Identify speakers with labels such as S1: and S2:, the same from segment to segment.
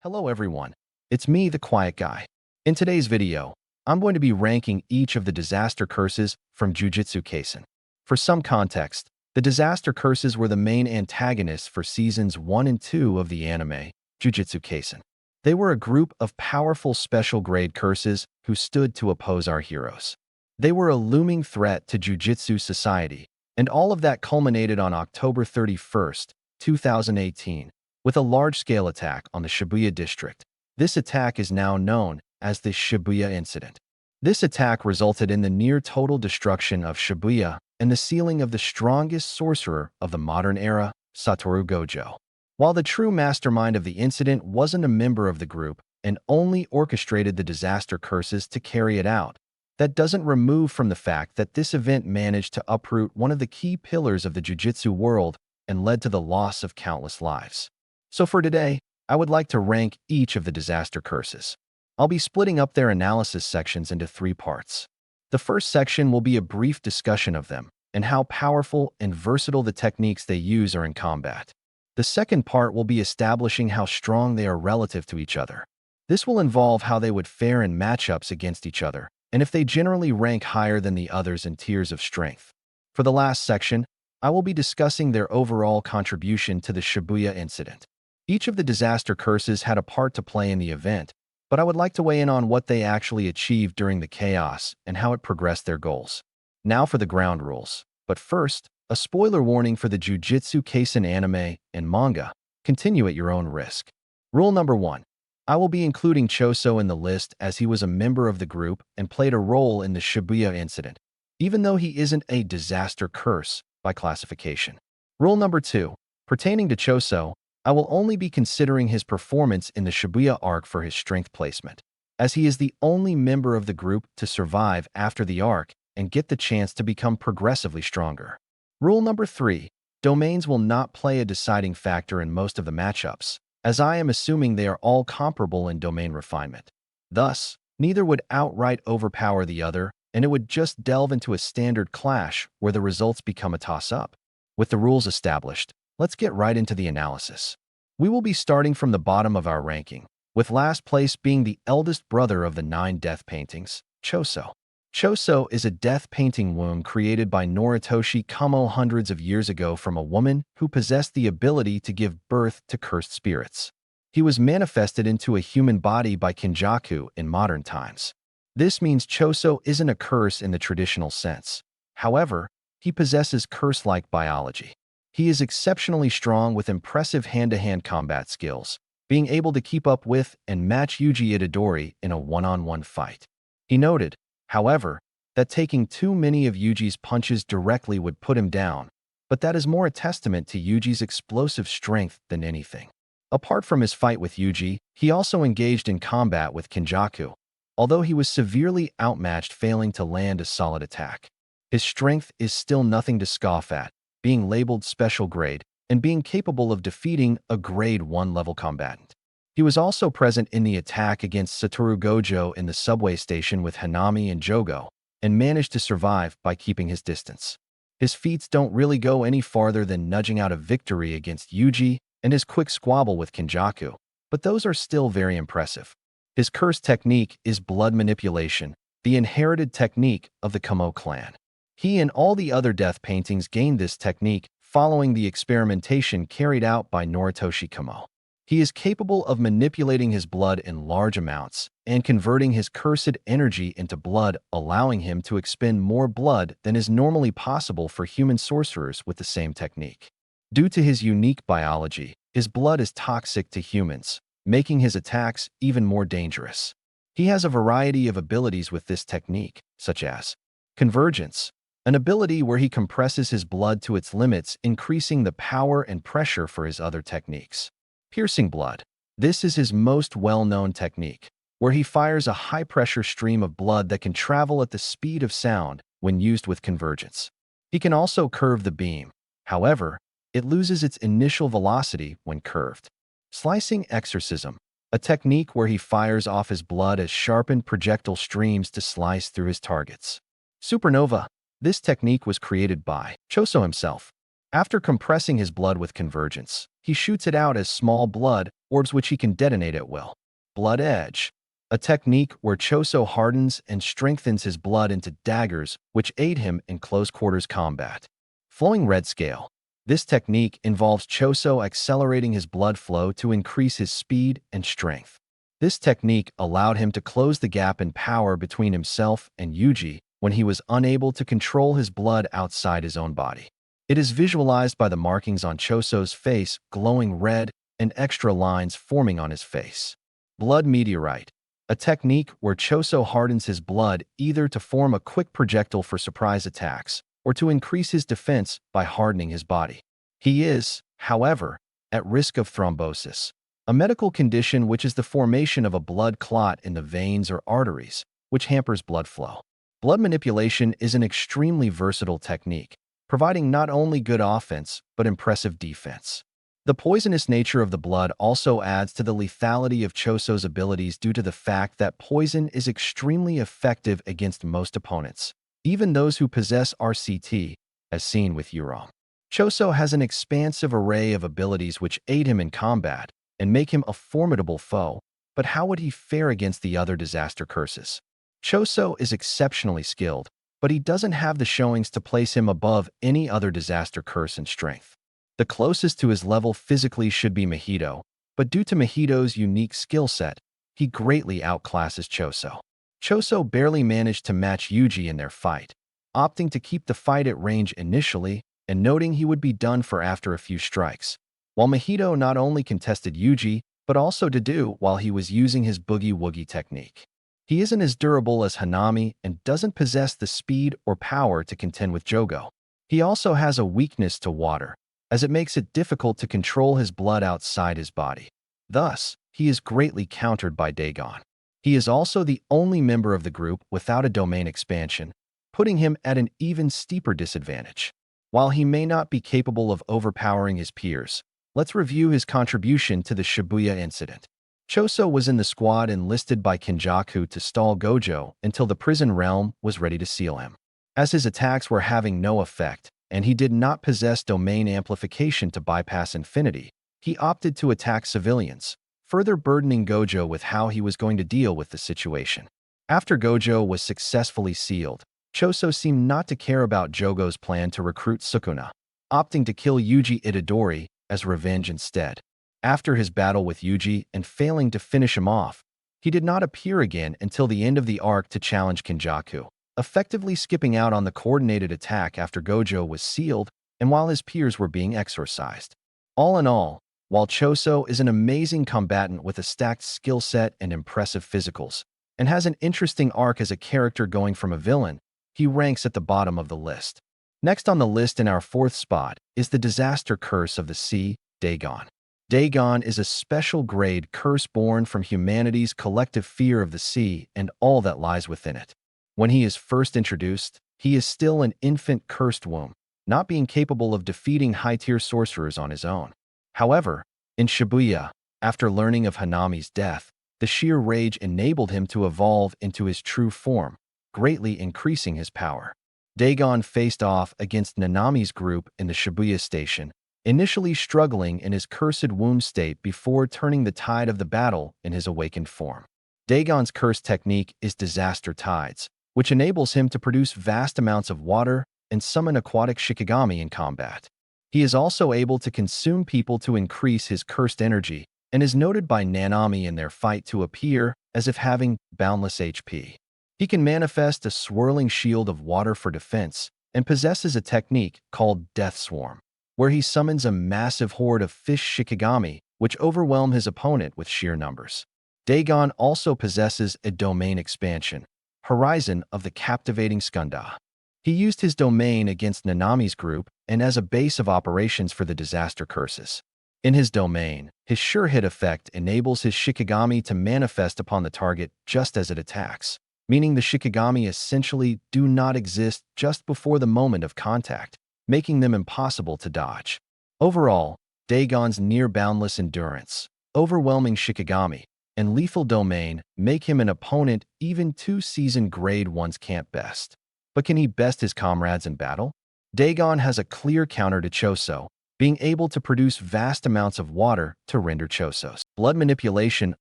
S1: Hello everyone, it's me, the Quiet Guy. In today's video, I'm going to be ranking each of the disaster curses from Jujutsu Kaisen. For some context, the disaster curses were the main antagonists for seasons 1 and 2 of the anime, Jujutsu Kaisen. They were a group of powerful special grade curses who stood to oppose our heroes. They were a looming threat to Jujutsu society, and all of that culminated on October 31st, 2018, with a large-scale attack on the Shibuya district. This attack is now known as the Shibuya Incident. This attack resulted in the near-total destruction of Shibuya and the sealing of the strongest sorcerer of the modern era, Satoru Gojo. While the true mastermind of the incident wasn't a member of the group and only orchestrated the disaster curses to carry it out, that doesn't remove from the fact that this event managed to uproot one of the key pillars of the Jujutsu world and led to the loss of countless lives. So for today, I would like to rank each of the disaster curses. I'll be splitting up their analysis sections into 3 parts. The first section will be a brief discussion of them and how powerful and versatile the techniques they use are in combat. The second part will be establishing how strong they are relative to each other. This will involve how they would fare in matchups against each other, and if they generally rank higher than the others in tiers of strength. For the last section, I will be discussing their overall contribution to the Shibuya incident. Each of the disaster curses had a part to play in the event, but I would like to weigh in on what they actually achieved during the chaos and how it progressed their goals. Now for the ground rules. But first, a spoiler warning for the Jujutsu Kaisen anime and manga. Continue at your own risk. Rule number 1. I will be including Choso in the list as he was a member of the group and played a role in the Shibuya incident, even though he isn't a disaster curse by classification. Rule number 2. Pertaining to Choso, I will only be considering his performance in the Shibuya arc for his strength placement, as he is the only member of the group to survive after the arc and get the chance to become progressively stronger. Rule number 3. Domains will not play a deciding factor in most of the matchups, as I am assuming they are all comparable in domain refinement. Thus, neither would outright overpower the other, and it would just delve into a standard clash where the results become a toss-up. With the rules established, let's get right into the analysis. We will be starting from the bottom of our ranking, with last place being the eldest brother of the 9 death paintings, Choso. Choso is a death painting womb created by Noritoshi Kumo hundreds of years ago from a woman who possessed the ability to give birth to cursed spirits. He was manifested into a human body by Kinjaku in modern times. This means Choso isn't a curse in the traditional sense. However, he possesses curse-like biology. He is exceptionally strong with impressive hand-to-hand combat skills, being able to keep up with and match Yuji Itadori in a one-on-one fight. He noted, however, that taking too many of Yuji's punches directly would put him down, but that is more a testament to Yuji's explosive strength than anything. Apart from his fight with Yuji, he also engaged in combat with Kinjaku, although he was severely outmatched, failing to land a solid attack. His strength is still nothing to scoff at, being labeled special grade, and being capable of defeating a grade 1 level combatant. He was also present in the attack against Satoru Gojo in the subway station with Hanami and Jogo, and managed to survive by keeping his distance. His feats don't really go any farther than nudging out a victory against Yuji and his quick squabble with Kinjaku, but those are still very impressive. His curse technique is blood manipulation, the inherited technique of the Kumo clan. He and all the other death paintings gained this technique following the experimentation carried out by Noritoshi Kumo. He is capable of manipulating his blood in large amounts and converting his cursed energy into blood, allowing him to expend more blood than is normally possible for human sorcerers with the same technique. Due to his unique biology, his blood is toxic to humans, making his attacks even more dangerous. He has a variety of abilities with this technique, such as convergence, an ability where he compresses his blood to its limits, increasing the power and pressure for his other techniques. Piercing blood. This is his most well-known technique, where he fires a high-pressure stream of blood that can travel at the speed of sound when used with convergence. He can also curve the beam. However, it loses its initial velocity when curved. Slicing exorcism, a technique where he fires off his blood as sharpened projectile streams to slice through his targets. Supernova. This technique was created by Choso himself. After compressing his blood with convergence, he shoots it out as small blood orbs which he can detonate at will. Blood Edge, a technique where Choso hardens and strengthens his blood into daggers which aid him in close-quarters combat. Flowing Red Scale. This technique involves Choso accelerating his blood flow to increase his speed and strength. This technique allowed him to close the gap in power between himself and Yuji when he was unable to control his blood outside his own body. It is visualized by the markings on Choso's face glowing red and extra lines forming on his face. Blood Meteorite, a technique where Choso hardens his blood either to form a quick projectile for surprise attacks or to increase his defense by hardening his body. He is, however, at risk of thrombosis, a medical condition which is the formation of a blood clot in the veins or arteries, which hampers blood flow. Blood manipulation is an extremely versatile technique, providing not only good offense but impressive defense. The poisonous nature of the blood also adds to the lethality of Choso's abilities due to the fact that poison is extremely effective against most opponents, even those who possess RCT, as seen with Yuro. Choso has an expansive array of abilities which aid him in combat and make him a formidable foe, but how would he fare against the other disaster curses? Choso is exceptionally skilled, but he doesn't have the showings to place him above any other disaster curse in strength. The closest to his level physically should be Mahito, but due to Mahito's unique skill set, he greatly outclasses Choso. Choso barely managed to match Yuji in their fight, opting to keep the fight at range initially and noting he would be done for after a few strikes, while Mahito not only contested Yuji, but also Dadu while he was using his boogie-woogie technique. He isn't as durable as Hanami and doesn't possess the speed or power to contend with Jogo. He also has a weakness to water, as it makes it difficult to control his blood outside his body. Thus, he is greatly countered by Dagon. He is also the only member of the group without a domain expansion, putting him at an even steeper disadvantage. While he may not be capable of overpowering his peers, let's review his contribution to the Shibuya incident. Choso was in the squad enlisted by Kenjaku to stall Gojo until the prison realm was ready to seal him. As his attacks were having no effect, and he did not possess domain amplification to bypass infinity, he opted to attack civilians, further burdening Gojo with how he was going to deal with the situation. After Gojo was successfully sealed, Choso seemed not to care about Jogo's plan to recruit Sukuna, opting to kill Yuji Itadori as revenge instead. After his battle with Yuji and failing to finish him off, he did not appear again until the end of the arc to challenge Kenjaku, effectively skipping out on the coordinated attack after Gojo was sealed and while his peers were being exorcised. All in all, while Choso is an amazing combatant with a stacked skill set and impressive physicals, and has an interesting arc as a character going from a villain, he ranks at the bottom of the list. Next on the list in our fourth spot is the disaster curse of the sea, Dagon. Dagon is a special grade curse born from humanity's collective fear of the sea and all that lies within it. When he is first introduced, he is still an infant cursed womb, not being capable of defeating high-tier sorcerers on his own. However, in Shibuya, after learning of Hanami's death, the sheer rage enabled him to evolve into his true form, greatly increasing his power. Dagon faced off against Nanami's group in the Shibuya station, initially struggling in his cursed womb state before turning the tide of the battle in his awakened form. Dagon's curse technique is Disaster Tides, which enables him to produce vast amounts of water and summon aquatic Shikigami in combat. He is also able to consume people to increase his cursed energy and is noted by Nanami in their fight to appear as if having boundless HP. He can manifest a swirling shield of water for defense and possesses a technique called Death Swarm, where he summons a massive horde of fish Shikigami which overwhelm his opponent with sheer numbers. Dagon also possesses a domain expansion, Horizon of the Captivating Skunda. He used his domain against Nanami's group and as a base of operations for the disaster curses. In his domain, his sure hit effect enables his Shikigami to manifest upon the target just as it attacks, meaning the Shikigami essentially do not exist just before the moment of contact, making them impossible to dodge. Overall, Dagon's near-boundless endurance, overwhelming Shikigami, and lethal domain make him an opponent even two seasoned grade ones can't best. But can he best his comrades in battle? Dagon has a clear counter to Choso, being able to produce vast amounts of water to render Choso's blood manipulation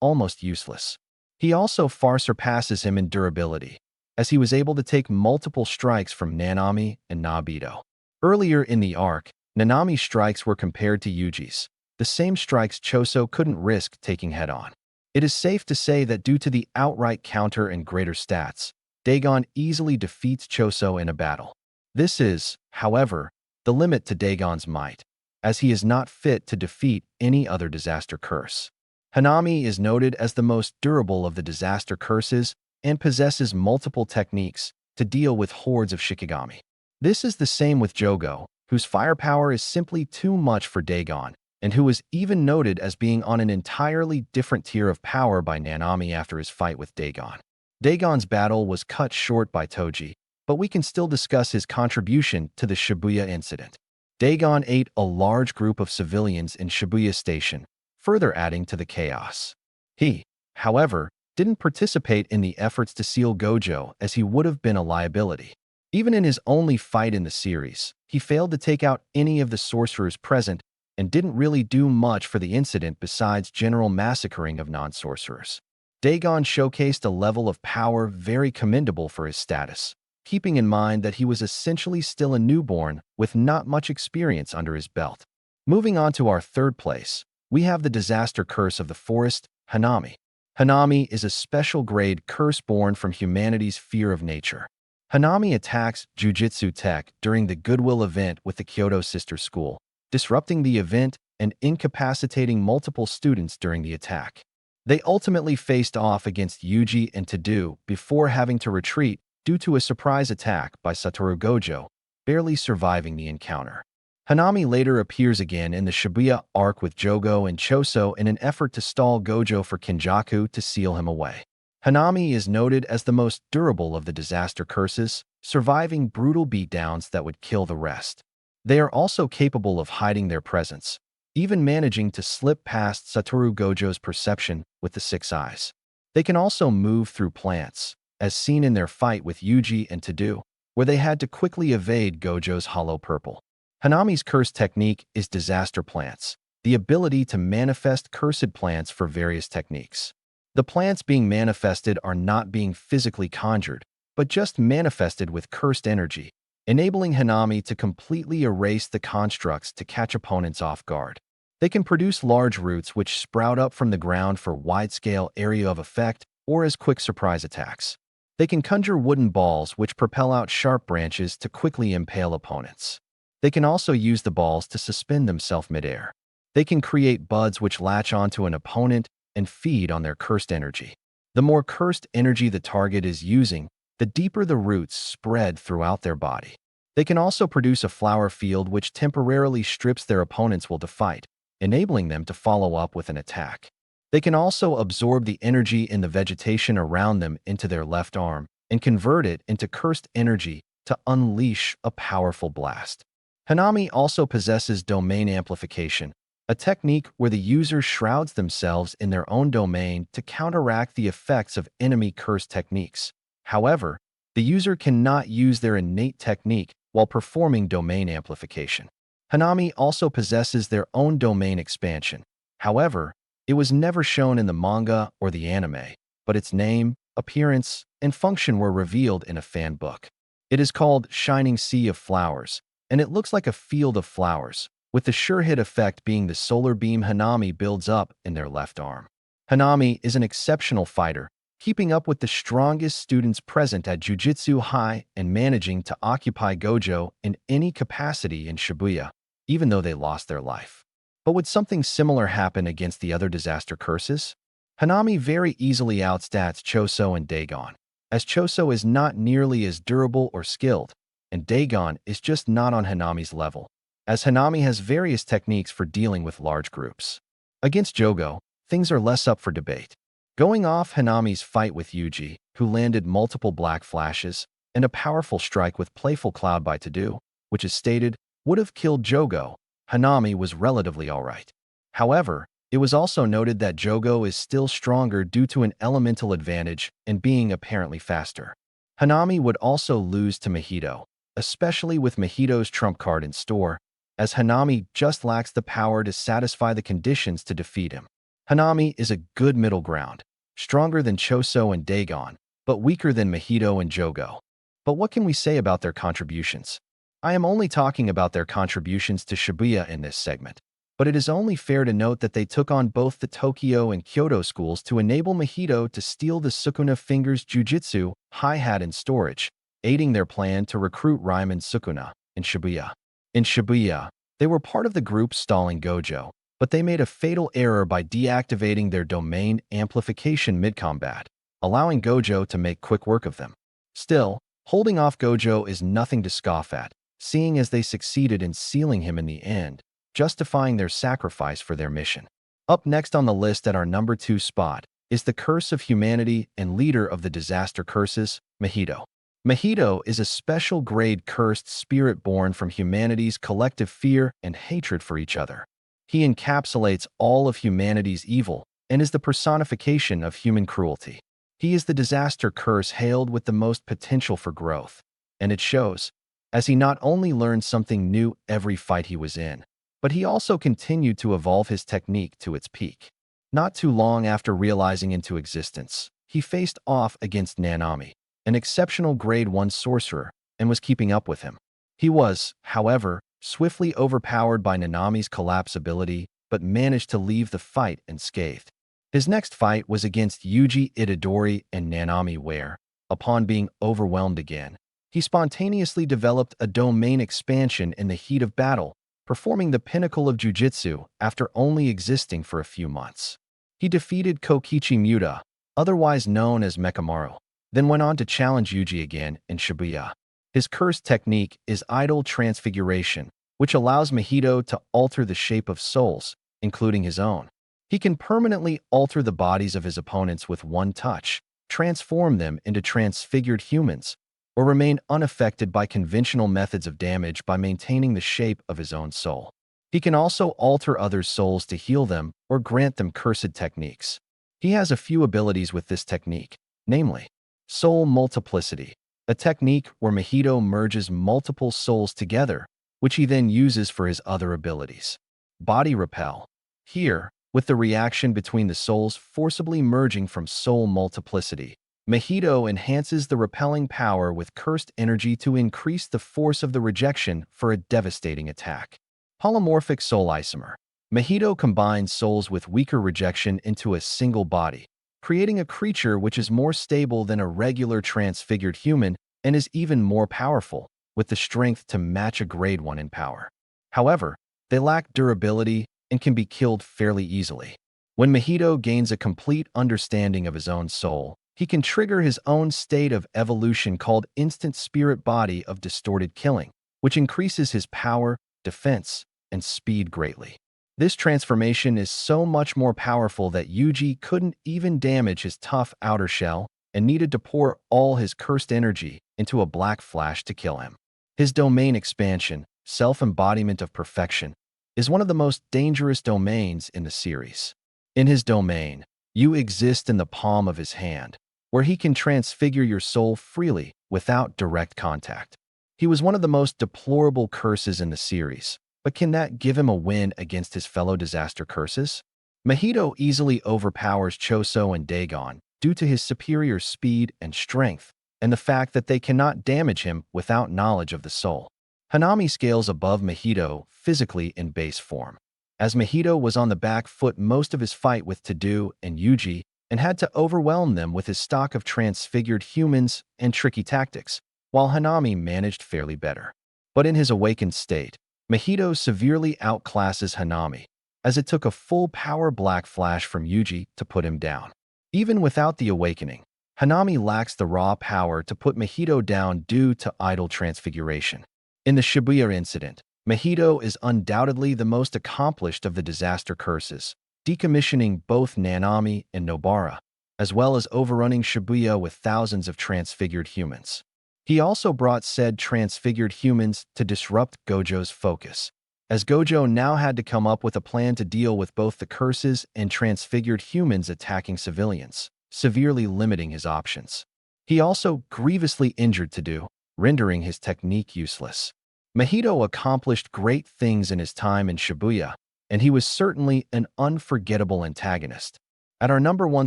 S1: almost useless. He also far surpasses him in durability, as he was able to take multiple strikes from Hanami and Mahito. Earlier in the arc, Hanami's strikes were compared to Yuji's, the same strikes Choso couldn't risk taking head-on. It is safe to say that due to the outright counter and greater stats, Dagon easily defeats Choso in a battle. This is, however, the limit to Dagon's might, as he is not fit to defeat any other disaster curse. Hanami is noted as the most durable of the disaster curses and possesses multiple techniques to deal with hordes of Shikigami. This is the same with Jogo, whose firepower is simply too much for Dagon, and who was even noted as being on an entirely different tier of power by Hanami after his fight with Dagon. Dagon's battle was cut short by Toji, but we can still discuss his contribution to the Shibuya incident. Dagon ate a large group of civilians in Shibuya Station, further adding to the chaos. He, however, didn't participate in the efforts to seal Gojo as he would have been a liability. Even in his only fight in the series, he failed to take out any of the sorcerers present and didn't really do much for the incident besides general massacring of non-sorcerers. Dagon showcased a level of power very commendable for his status, keeping in mind that he was essentially still a newborn with not much experience under his belt. Moving on to our third place, we have the disaster curse of the forest, Hanami. Hanami is a special grade curse born from humanity's fear of nature. Hanami attacks Jujutsu Tech during the Goodwill event with the Kyoto Sister School, disrupting the event and incapacitating multiple students during the attack. They ultimately faced off against Yuji and Tadu before having to retreat due to a surprise attack by Satoru Gojo, barely surviving the encounter. Hanami later appears again in the Shibuya arc with Jogo and Choso in an effort to stall Gojo for Kinjaku to seal him away. Hanami is noted as the most durable of the disaster curses, surviving brutal beatdowns that would kill the rest. They are also capable of hiding their presence, even managing to slip past Satoru Gojo's perception with the six eyes. They can also move through plants, as seen in their fight with Yuji and Tadu, where they had to quickly evade Gojo's hollow purple. Hanami's curse technique is disaster plants, the ability to manifest cursed plants for various techniques. The plants being manifested are not being physically conjured, but just manifested with cursed energy, enabling Hanami to completely erase the constructs to catch opponents off guard. They can produce large roots which sprout up from the ground for wide-scale area of effect or as quick surprise attacks. They can conjure wooden balls which propel out sharp branches to quickly impale opponents. They can also use the balls to suspend themselves midair. They can create buds which latch onto an opponent and feed on their cursed energy. The more cursed energy the target is using, the deeper the roots spread throughout their body. They can also produce a flower field which temporarily strips their opponents will to fight, enabling them to follow up with an attack. They can also absorb the energy in the vegetation around them into their left arm and convert it into cursed energy to unleash a powerful blast. Hanami also possesses domain amplification, a technique where the user shrouds themselves in their own domain to counteract the effects of enemy curse techniques. However, the user cannot use their innate technique while performing domain amplification. Hanami also possesses their own domain expansion. However, it was never shown in the manga or the anime, but its name, appearance, and function were revealed in a fan book. It is called Shining Sea of Flowers, and it looks like a field of flowers, with the sure hit effect being the solar beam Hanami builds up in their left arm. Hanami is an exceptional fighter, keeping up with the strongest students present at Jujutsu High and managing to occupy Gojo in any capacity in Shibuya, even though they lost their life. But would something similar happen against the other disaster curses? Hanami very easily outstats Choso and Dagon, as Choso is not nearly as durable or skilled, and Dagon is just not on Hanami's level, as Hanami has various techniques for dealing with large groups. Against Jogo, things are less up for debate. Going off Hanami's fight with Yuji, who landed multiple black flashes, and a powerful strike with Playful Cloud by Tadu, which is stated, would have killed Jogo, Hanami was relatively alright. However, it was also noted that Jogo is still stronger due to an elemental advantage and being apparently faster. Hanami would also lose to Mahito, especially with Mahito's trump card in store, as Hanami just lacks the power to satisfy the conditions to defeat him. Hanami is a good middle ground, stronger than Choso and Dagon, but weaker than Mahito and Jogo. But what can we say about their contributions? I am only talking about their contributions to Shibuya in this segment, but it is only fair to note that they took on both the Tokyo and Kyoto schools to enable Mahito to steal the Sukuna Fingers Jujutsu hi-hat in storage, aiding their plan to recruit Raiman Sukuna in Shibuya. In Shibuya, they were part of the group stalling Gojo, but they made a fatal error by deactivating their domain amplification mid-combat, allowing Gojo to make quick work of them. Still, holding off Gojo is nothing to scoff at, seeing as they succeeded in sealing him in the end, justifying their sacrifice for their mission. Up next on the list at our number 2 spot is the Curse of Humanity and leader of the Disaster Curses, Mahito. Mahito is a special grade cursed spirit born from humanity's collective fear and hatred for each other. He encapsulates all of humanity's evil and is the personification of human cruelty. He is the disaster curse hailed with the most potential for growth, and it shows, as he not only learned something new every fight he was in, but he also continued to evolve his technique to its peak. Not too long after realizing into existence, he faced off against Hanami, an exceptional grade 1 sorcerer, and was keeping up with him. He was, however, swiftly overpowered by Nanami's collapse ability, but managed to leave the fight unscathed. His next fight was against Yuji Itadori and Hanami where, upon being overwhelmed again, he spontaneously developed a domain expansion in the heat of battle, performing the pinnacle of Jujutsu after only existing for a few months. He defeated Kokichi Muta, otherwise known as Mekamaru, then went on to challenge Yuji again in Shibuya. His cursed technique is Idol Transfiguration, which allows Mahito to alter the shape of souls, including his own. He can permanently alter the bodies of his opponents with one touch, transform them into transfigured humans, or remain unaffected by conventional methods of damage by maintaining the shape of his own soul. He can also alter others' souls to heal them or grant them cursed techniques. He has a few abilities with this technique, namely, Soul Multiplicity, a technique where Mahito merges multiple souls together, which he then uses for his other abilities. Body Repel. Here, with the reaction between the souls forcibly merging from Soul Multiplicity, Mahito enhances the repelling power with cursed energy to increase the force of the rejection for a devastating attack. Polymorphic Soul Isomer. Mahito combines souls with weaker rejection into a single body, creating a creature which is more stable than a regular transfigured human and is even more powerful, with the strength to match a grade 1 in power. However, they lack durability and can be killed fairly easily. When Mahito gains a complete understanding of his own soul, he can trigger his own state of evolution called Instant Spirit Body of Distorted Killing, which increases his power, defense, and speed greatly. This transformation is so much more powerful that Yuji couldn't even damage his tough outer shell and needed to pour all his cursed energy into a black flash to kill him. His domain expansion, self-embodiment of perfection, is one of the most dangerous domains in the series. In his domain, you exist in the palm of his hand, where he can transfigure your soul freely without direct contact. He was one of the most deplorable curses in the series, but can that give him a win against his fellow disaster curses? Mahito easily overpowers Choso and Dagon due to his superior speed and strength, and the fact that they cannot damage him without knowledge of the soul. Hanami scales above Mahito physically in base form, as Mahito was on the back foot most of his fight with Tadu and Yuji and had to overwhelm them with his stock of transfigured humans and tricky tactics, while Hanami managed fairly better. But in his awakened state, Mahito severely outclasses Hanami, as it took a full power black flash from Yuji to put him down. Even without the awakening, Hanami lacks the raw power to put Mahito down due to idol transfiguration. In the Shibuya incident, Mahito is undoubtedly the most accomplished of the disaster curses, decommissioning both Hanami and Nobara, as well as overrunning Shibuya with thousands of transfigured humans. He also brought said transfigured humans to disrupt Gojo's focus, as Gojo now had to come up with a plan to deal with both the curses and transfigured humans attacking civilians, severely limiting his options. He also grievously injured Tadu, rendering his technique useless. Mahito accomplished great things in his time in Shibuya, and he was certainly an unforgettable antagonist. At our number one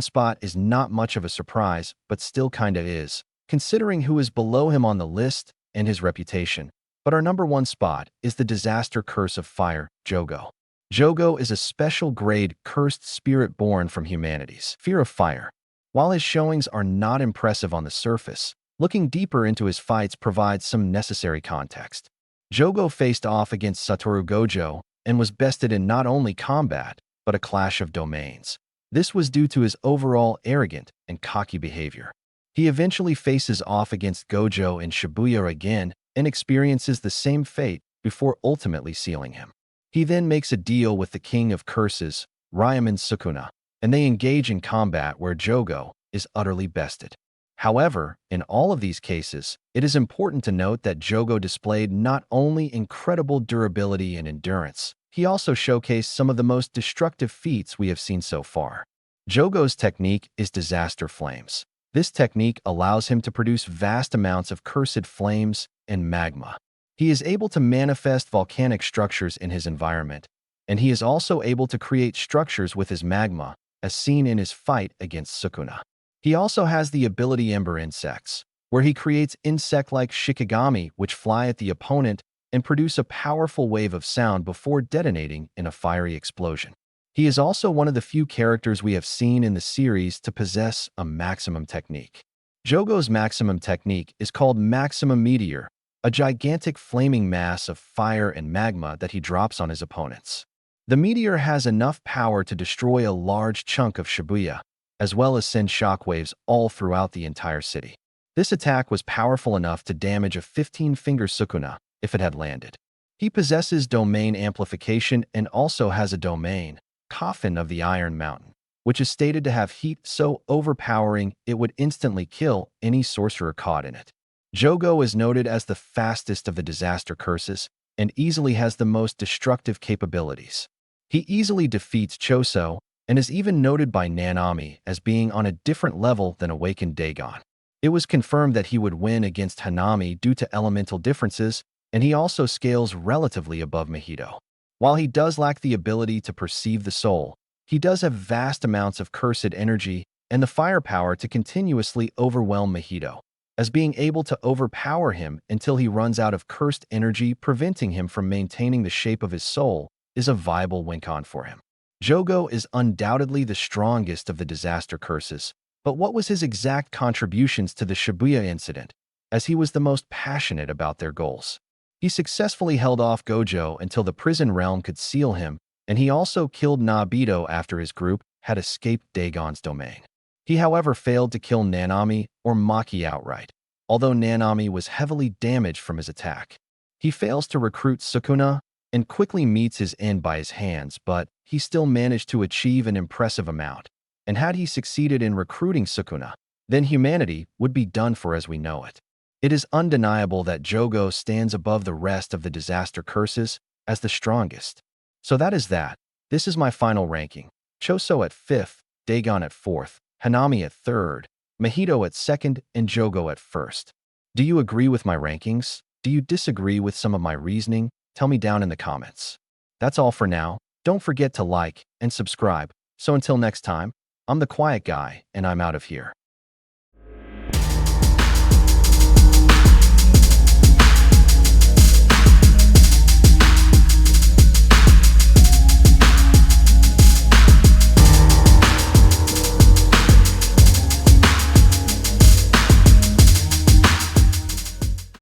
S1: spot is not much of a surprise, but still kinda is, considering who is below him on the list and his reputation. But our number one spot is the disaster curse of fire, Jogo. Jogo is a special grade cursed spirit born from humanity's fear of fire. While his showings are not impressive on the surface, looking deeper into his fights provides some necessary context. Jogo faced off against Satoru Gojo and was bested in not only combat, but a clash of domains. This was due to his overall arrogant and cocky behavior. He eventually faces off against Gojo in Shibuya again and experiences the same fate before ultimately sealing him. He then makes a deal with the King of Curses, Ryaman Sukuna, and they engage in combat where Jogo is utterly bested. However, in all of these cases, it is important to note that Jogo displayed not only incredible durability and endurance, he also showcased some of the most destructive feats we have seen so far. Jogo's technique is Disaster Flames. This technique allows him to produce vast amounts of cursed flames and magma. He is able to manifest volcanic structures in his environment, and he is also able to create structures with his magma, as seen in his fight against Sukuna. He also has the ability Ember Insects, where he creates insect-like shikigami which fly at the opponent and produce a powerful wave of sound before detonating in a fiery explosion. He is also one of the few characters we have seen in the series to possess a maximum technique. Jogo's maximum technique is called Maximum Meteor, a gigantic flaming mass of fire and magma that he drops on his opponents. The meteor has enough power to destroy a large chunk of Shibuya, as well as send shockwaves all throughout the entire city. This attack was powerful enough to damage a 15-finger Sukuna if it had landed. He possesses domain amplification and also has a domain, Coffin of the Iron Mountain, which is stated to have heat so overpowering it would instantly kill any sorcerer caught in it. Jogo is noted as the fastest of the disaster curses and easily has the most destructive capabilities. He easily defeats Choso and is even noted by Hanami as being on a different level than awakened Dagon. It was confirmed that he would win against Hanami due to elemental differences, and he also scales relatively above Mahito. While he does lack the ability to perceive the soul, he does have vast amounts of cursed energy and the firepower to continuously overwhelm Mahito, as being able to overpower him until he runs out of cursed energy, preventing him from maintaining the shape of his soul, is a viable win-con for him. Jogo is undoubtedly the strongest of the disaster curses, but what was his exact contributions to the Shibuya incident, as he was the most passionate about their goals? He successfully held off Gojo until the prison realm could seal him, and he also killed Nobito after his group had escaped Dagon's domain. He, however, failed to kill Hanami or Maki outright, although Hanami was heavily damaged from his attack. He fails to recruit Sukuna and quickly meets his end by his hands, but he still managed to achieve an impressive amount. And had he succeeded in recruiting Sukuna, then humanity would be done for as we know it. It is undeniable that Jogo stands above the rest of the disaster curses as the strongest. So that is that. This is my final ranking. Choso at 5th, Dagon at 4th, Hanami at 3rd, Mahito at 2nd, and Jogo at 1st. Do you agree with my rankings? Do you disagree with some of my reasoning? Tell me down in the comments. That's all for now. Don't forget to like and subscribe. So until next time, I'm the quiet guy, and I'm out of here.